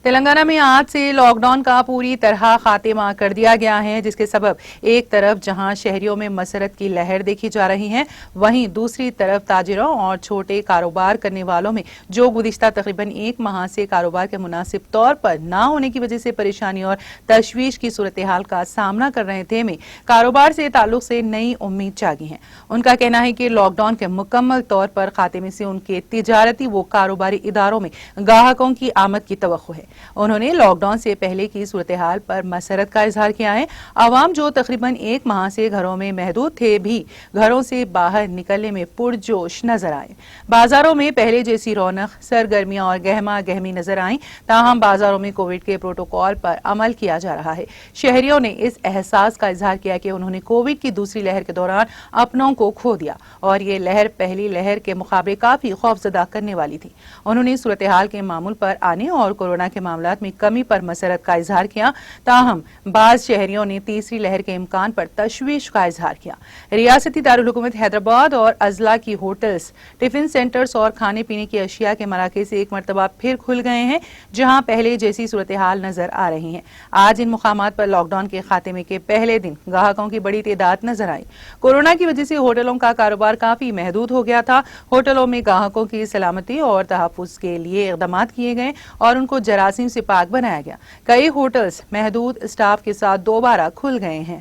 تلنگانہ میں آج سے لاک ڈاؤن کا پوری طرح خاتمہ کر دیا گیا ہے، جس کے سبب ایک طرف جہاں شہریوں میں مسرت کی لہر دیکھی جا رہی ہے، وہیں دوسری طرف تاجروں اور چھوٹے کاروبار کرنے والوں میں جو گزشتہ تقریباً ایک ماہ سے کاروبار کے مناسب طور پر نہ ہونے کی وجہ سے پریشانی اور تشویش کی صورتحال کا سامنا کر رہے تھے، میں کاروبار سے تعلق سے نئی امید جاگی ہے۔ ان کا کہنا ہے کہ لاک ڈاؤن کے مکمل طور پر خاتمے سے ان کے تجارتی و کاروباری اداروں میں گاہکوں کی آمد کی توقع ہے۔ انہوں نے لاک ڈاؤن سے پہلے کی صورتحال پر مسرت کا اظہار کیا ہے۔ عوام جو تقریباً ایک ماہ سے گھروں میں محدود تھے بھی گھروں سے باہر نکلنے میں پرجوش نظر آئے۔ بازاروں میں پہلے جیسی رونق، سرگرمیاں اور گہما گہمی نظر آئیں، تاہم بازاروں میں کووڈ کے پروٹوکول پر عمل کیا جا رہا ہے۔ شہریوں نے اس احساس کا اظہار کیا کہ انہوں نے کووڈ کی دوسری لہر کے دوران اپنوں کو کھو دیا اور یہ لہر پہلی لہر کے مقابلے کافی خوفزدہ کرنے والی تھی۔ انہوں نے صورتحال کے معمول پر آنے اور کورونا کے معاملات میں کمی پر مسرت کا اظہار کیا، تاہم بعض شہریوں نے تیسری لہر کے امکان پر تشویش کا اظہار کیا۔ ریاستی دارالحکومت حیدرآباد اور اضلاع کی ہوٹلز، ٹفن سینٹرز اور کھانے پینے کی اشیاء کے مراکز ایک مرتبہ پھر کھل گئے ہیں، جہاں پہلے جیسی صورتحال نظر آ رہی ہے۔ آج ان مقامات پر لاک ڈاؤن کے خاتمے کے پہلے دن گاہکوں کی بڑی تعداد نظر آئی۔ کورونا کی وجہ سے ہوٹلوں کا کاروبار کافی محدود ہو گیا تھا۔ ہوٹلوں میں گاہکوں کی سلامتی اور تحفظ کے لیے اقدامات کیے گئے اور ان کو جراثیم سے پاک بنایا گیا۔ کئی ہوٹلز محدود اسٹاف کے ساتھ دوبارہ کھل گئے ہیں۔